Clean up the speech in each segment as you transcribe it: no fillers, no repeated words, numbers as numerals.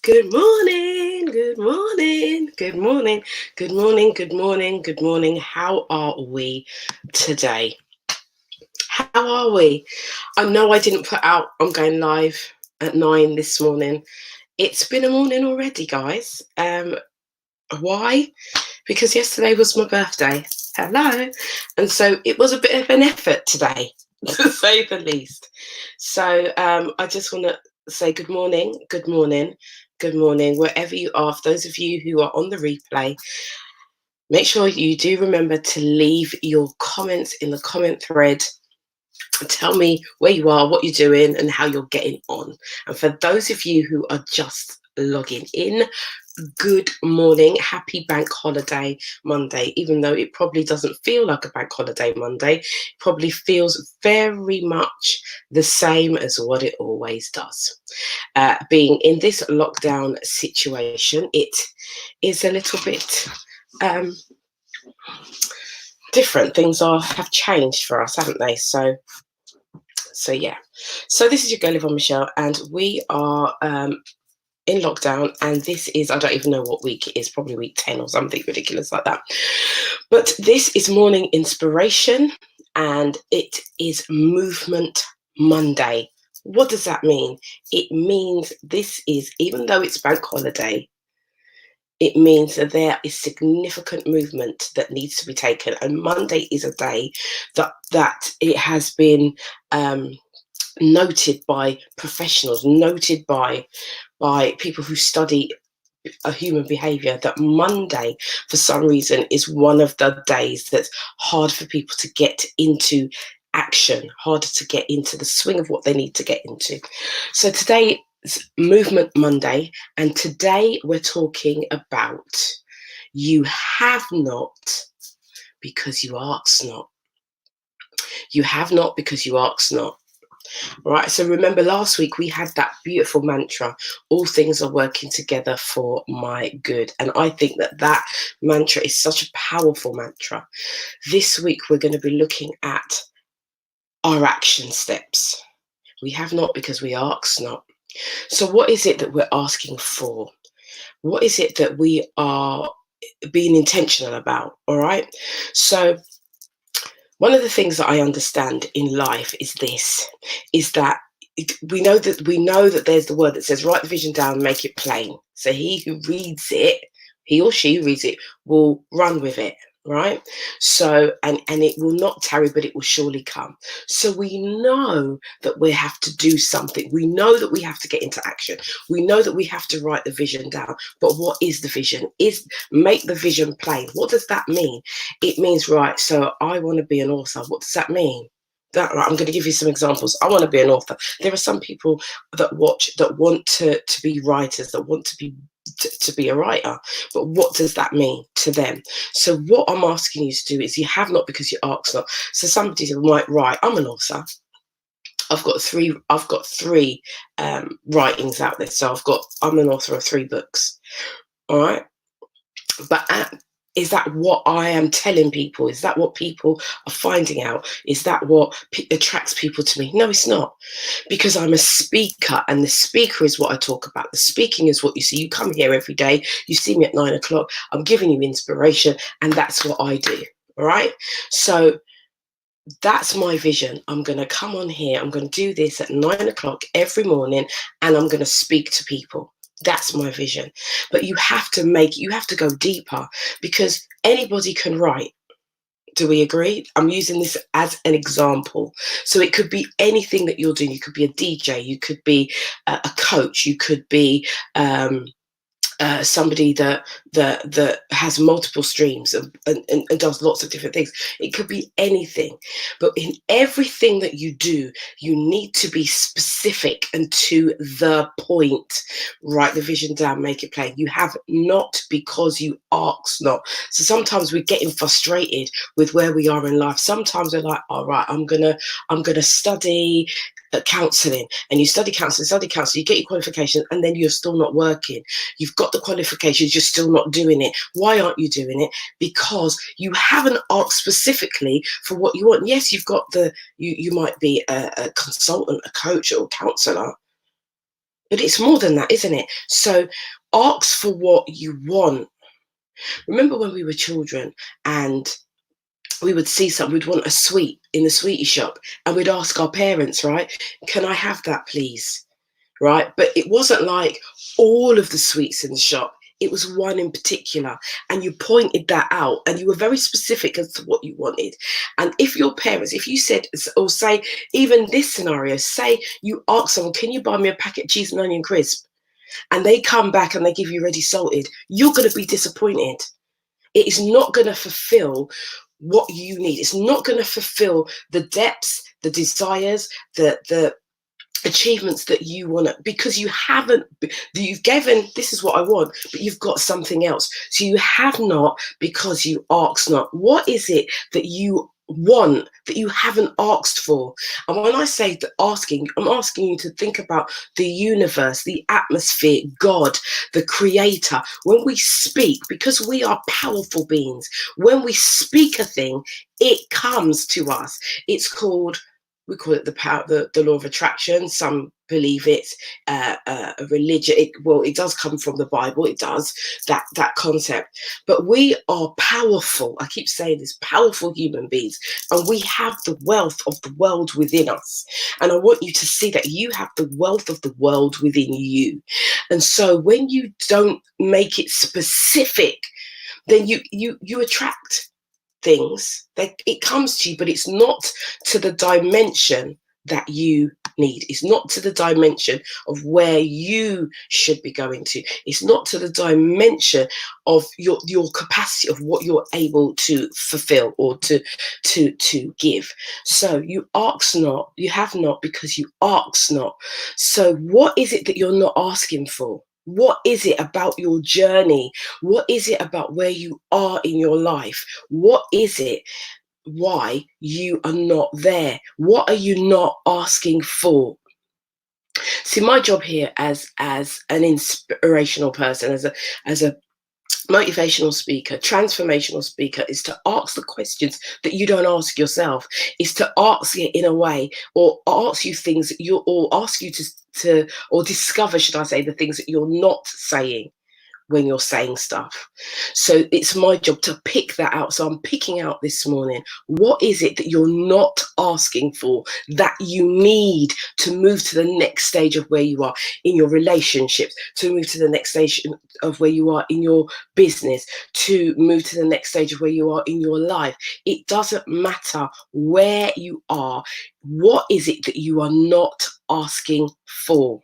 Good morning, good morning, good morning, good morning, good morning, good morning. How are we today? How are we? I know I didn't put out, I'm going live at 9 this morning. It's been a morning already, guys. Why? Because yesterday was my birthday. Hello. And so it was a bit of an effort today, to say the least. So I just want to say good morning, good morning, good morning, wherever you are. For those of you who are on the replay, make sure you do remember to leave your comments in the comment thread. Tell me where you are, what you're doing, and how you're getting on. And for those of you who are just logging in, good morning. Happy Bank Holiday Monday. Even though it probably doesn't feel like a Bank Holiday Monday, it probably feels very much the same as what it always does. Being in this lockdown situation, it is a little bit different. Things have changed for us, haven't they? So yeah. So this is your girl Yvonne Michelle, and we are in lockdown, and this is, I don't even know what week it is, probably week 10 or something ridiculous like that. But this is Morning Inspiration, and it is Movement Monday. What does that mean? It means this is, even though it's bank holiday, it means that there is significant movement that needs to be taken. And Monday is a day that it has been noted by professionals, noted by people who study a human behavior, that Monday, for some reason, is one of the days that's hard for people to get into action, harder to get into the swing of what they need to get into. So today is Movement Monday, and today we're talking about you have not because you ask not. You have not because you ask not. Right, so remember last week we had that beautiful mantra, all things are working together for my good. And I think that mantra is such a powerful mantra. This week we're going to be looking at our action steps. We have not because we ask not. So what is it that we're asking for? What is it that we are being intentional about? All right, so one of the things that I understand in life is that we know that there's the word that says write the vision down, make it plain. So he or she who reads it will run with it, right? So and it will not tarry, but it will surely come. So we know that we have to do something. We know that we have to get into action. We know that we have to write the vision down. But what is the vision? Is make the vision plain. What does that mean? It means, right, so I want to be an author. What does that mean? Right, I'm going to give you some examples. I want to be an author. There are some people that watch that want to be writers, that want to be a writer. But what does that mean to them? So what I'm asking you to do is you have not because you ask not. So somebody might write, I'm an author. I've got three writings out there. So I'm an author of 3 books. All right. But is that what I am telling people? Is that what people are finding out? Is that what attracts people to me? No, it's not. Because I'm a speaker, and the speaker is what I talk about. The speaking is what you see. You come here every day. You see me at 9 o'clock. I'm giving you inspiration, and that's what I do. All right. So that's my vision. I'm going to come on here. I'm going to do this at 9 o'clock every morning, and I'm going to speak to people. That's my vision. But you have to go deeper, because anybody can write. Do we agree? I'm using this as an example. So it could be anything that you're doing. You could be a DJ, you could be a coach, you could be somebody that has multiple streams and does lots of different things. It could be anything, but in everything that you do, you need to be specific and to the point. Write the vision down, make it plain. You have not because you ask not. So sometimes we're getting frustrated with where we are in life. Sometimes we're like, all right, I'm gonna study counselling, and you study counselling, you get your qualification, and then you're still not working. You've got the qualifications, you're still not doing it. Why aren't you doing it? Because you haven't asked specifically for what you want. Yes, you've got you might be a consultant, a coach, or a counsellor, But it's more than that, isn't it? So ask for what you want. Remember when we were children and we would see something, we'd want a sweet in the sweetie shop, and we'd ask our parents, right, can I have that, please? Right? But it wasn't like all of the sweets in the shop. It was one in particular, and you pointed that out, and you were very specific as to what you wanted. And if your parents, if you said, or say, even this scenario, say you ask someone, can you buy me a packet of cheese and onion crisp? And they come back and they give you ready salted, you're going to be disappointed. It is not going to fulfill what you need. It's not going to fulfill the depths, the desires, the achievements that you want to, because you haven't, you've given, this is what I want, but you've got something else. So you have not because you ask not. What is it that you want that you haven't asked for? And when I say the asking, I'm asking you to think about the universe, the atmosphere, God, the creator. When we speak, because we are powerful beings, when we speak a thing, it comes to us. It's called, we call it the power, the law of attraction. Some believe it's a religion. It does come from the Bible. It does, that concept. But we are powerful. I keep saying this, powerful human beings, and we have the wealth of the world within us. And I want you to see that you have the wealth of the world within you. And so when you don't make it specific, then you attract things. It comes to you, but it's not to the dimension that you need. It's not to the dimension of where you should be going to. It's not to the dimension of your capacity of what you're able to fulfill or to give. So you ask not, you have not because you ask not. So what is it that you're not asking for? What is it about your journey? What is it about where you are in your life? What is it why you are not there? What are you not asking for? See, my job here as an inspirational person, as a motivational speaker, transformational speaker, is to ask the questions that you don't ask yourself. Is to ask it in a way, or ask you things that you, or ask you to or discover, should I say, the things that you're not saying when you're saying stuff. So it's my job to pick that out. So I'm picking out this morning, what is it that you're not asking for that you need to move to the next stage of where you are in your relationships, to move to the next stage of where you are in your business, to move to the next stage of where you are in your life. It doesn't matter where you are. What is it that you are not asking for?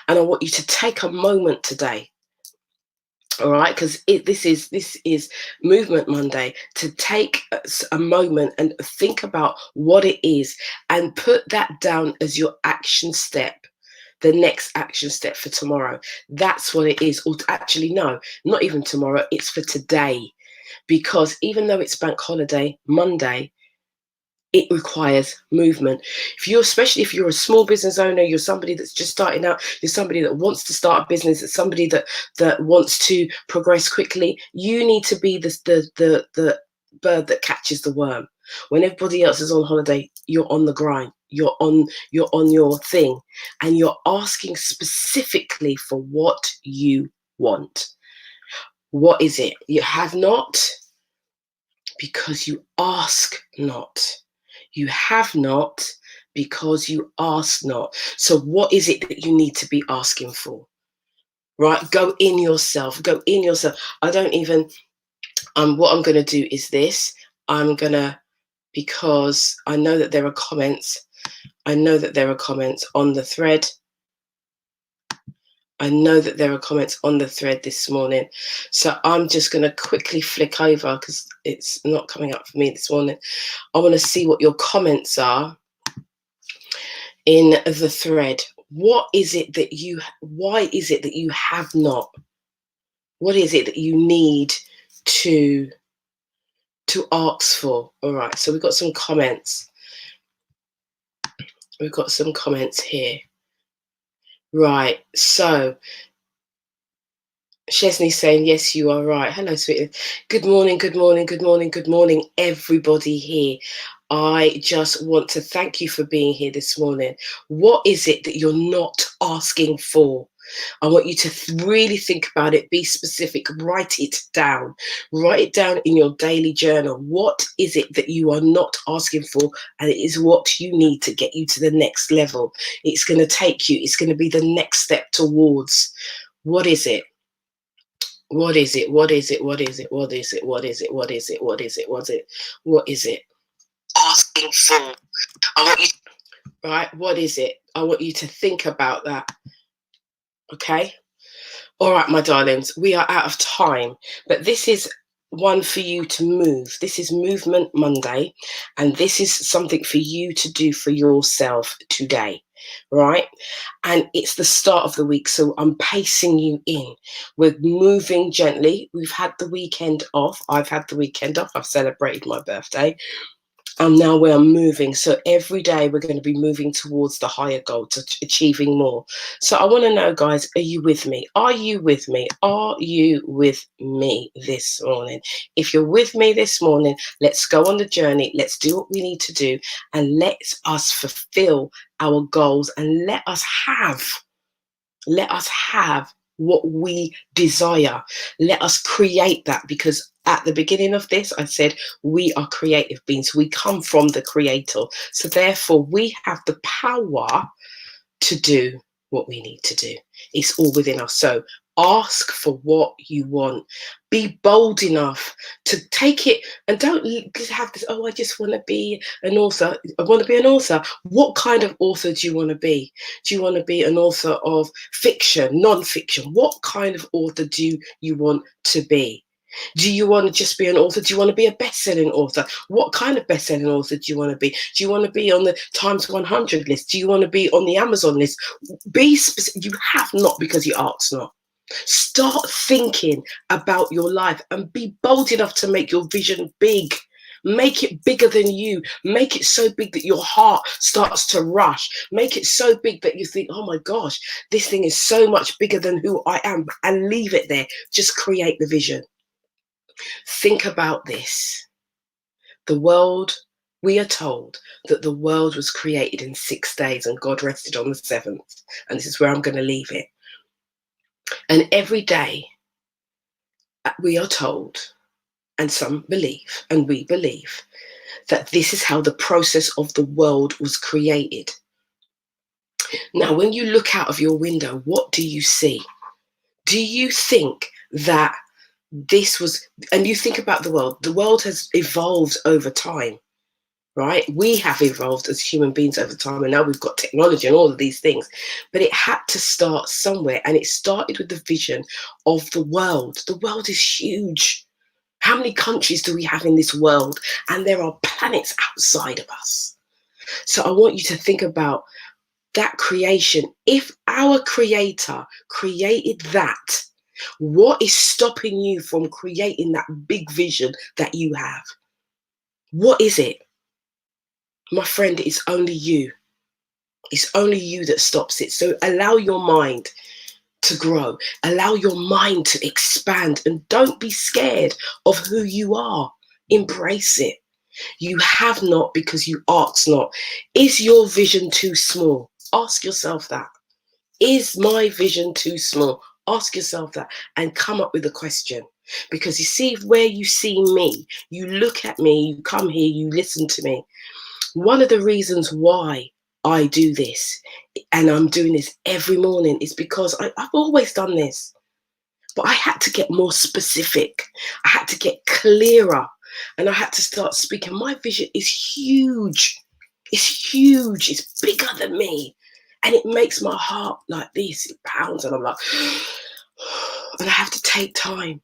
And I want you to take a moment today, all right, because this is Movement Monday, to take a moment and think about what it is and put that down as your action step, the next action step for tomorrow. That's what it is. Or actually, no, not even tomorrow, it's for today. Because even though it's bank holiday Monday, it requires movement. Especially if you're a small business owner, you're somebody that's just starting out, you're somebody that wants to start a business, it's somebody that wants to progress quickly, you need to be the bird that catches the worm. When everybody else is on holiday, you're on the grind, you're on your thing, and you're asking specifically for what you want. What is it? You have not because you ask not. You have not because you ask not. So what is it that you need to be asking for? Right? Go in yourself. Go in yourself. I don't even, what I'm going to do is this. I'm going to, because I know that there are comments. I know that there are comments on the thread. I know that there are comments on the thread this morning. So I'm just going to quickly flick over because it's not coming up for me this morning. I want to see what your comments are in the thread. What is it that why is it that you have not? What is it that you need to ask for? All right, so we've got some comments. We've got some comments here. Right, so Chesney saying, yes, you are right. Hello, sweetie. Good morning, good morning, good morning, good morning, everybody here. I just want to thank you for being here this morning. What is it that you're not asking for? I want you to really think about it, be specific, write it down. Write it down in your daily journal. What is it that you are not asking for? And it is what you need to get you to the next level. It's going to take you, it's going to be the next step towards. What is it? What is it? What is it? What is it? What is it? What is it? What is it? What is it? What is it? What is it? Asking for. I want you, right? What is it? I want you to think about that. Okay. All right, my darlings, we are out of time, but this is one for you to move. This is Movement Monday, and this is something for you to do for yourself today, right? And it's the start of the week, so I'm pacing you in. We're moving gently. We've had the weekend off. I've had the weekend off. I've celebrated my birthday. And now we're moving. So every day we're going to be moving towards the higher goal, to achieving more. So I want to know, guys, are you with me? Are you with me? Are you with me this morning? If you're with me this morning, let's go on the journey. Let's do what we need to do, and let us fulfill our goals, and let us have what we desire. Let us create that, because at the beginning of this, I said we are creative beings. We come from the Creator. So therefore, we have the power to do what we need to do. It's all within us. So ask for what you want. Be bold enough to take it, and don't have this, oh, I just want to be an author. I want to be an author. What kind of author do you want to be? Do you want to be an author of fiction, non-fiction? What kind of author do you want to be? Do you want to just be an author? Do you want to be a best-selling author? What kind of best-selling author do you want to be? Do you want to be on the Times 100 list? Do you want to be on the Amazon list? Be specific. You have not because you ask not. Start thinking about your life and be bold enough to make your vision big. Make it bigger than you. Make it so big that your heart starts to rush. Make it so big that you think, oh my gosh, this thing is so much bigger than who I am. And leave it there. Just create the vision. Think about this. The world, we are told that the world was created in 6 days and God rested on the 7th. And this is where I'm going to leave it. And every day we are told, and some believe, and we believe, that this is how the process of the world was created. Now, when you look out of your window, what do you see? Do you think that this was, and you think about the world has evolved over time, right? We have evolved as human beings over time, and now we've got technology and all of these things, but it had to start somewhere, and it started with the vision of the world. The world is huge. How many countries do we have in this world? And there are planets outside of us. So I want you to think about that creation. If our Creator created that, what is stopping you from creating that big vision that you have? What is it? My friend, it's only you. It's only you that stops it. So allow your mind to grow. Allow your mind to expand, and don't be scared of who you are. Embrace it. You have not because you ask not. Is your vision too small? Ask yourself that. Is my vision too small? Ask yourself that and come up with a question. Because you see, where you see me, you look at me, you come here, you listen to me. One of the reasons why I do this, and I'm doing this every morning, is because I've always done this. But I had to get more specific. I had to get clearer. And I had to start speaking. My vision is huge. It's huge. It's bigger than me. And it makes my heart like this. It pounds. And I'm like, and I have to take time.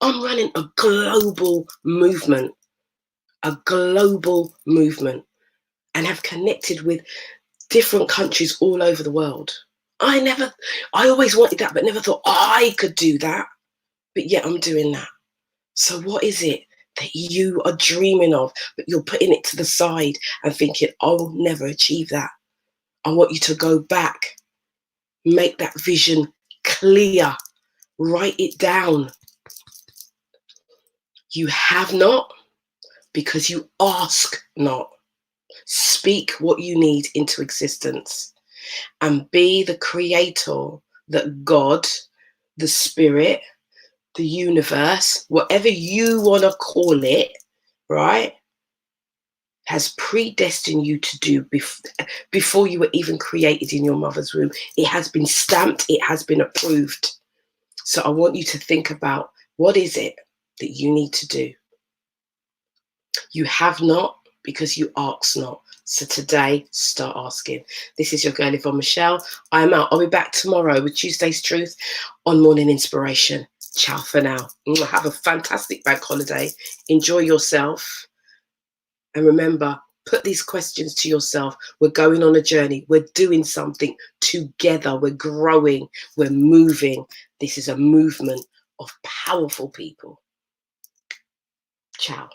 I'm running a global movement. A global movement. And have connected with different countries all over the world. I always wanted that, but never thought I could do that. But yet I'm doing that. So what is it that you are dreaming of, but you're putting it to the side and thinking, I'll never achieve that? I want you to go back, make that vision clear, write it down. You have not because you ask not. Speak what you need into existence and be the creator that God, the spirit, the universe, whatever you want to call it, right, has predestined you to do before you were even created in your mother's womb. It has been stamped, it has been approved. So I want you to think about, what is it that you need to do? You have not because you ask not. So today, start asking. This is your girl Yvonne Michelle. I'm out. I'll be back tomorrow with Tuesday's Truth on Morning Inspiration. Ciao for now. Have a fantastic bank holiday. Enjoy yourself. And remember, put these questions to yourself. We're going on a journey. We're doing something together. We're growing. We're moving. This is a movement of powerful people. Ciao.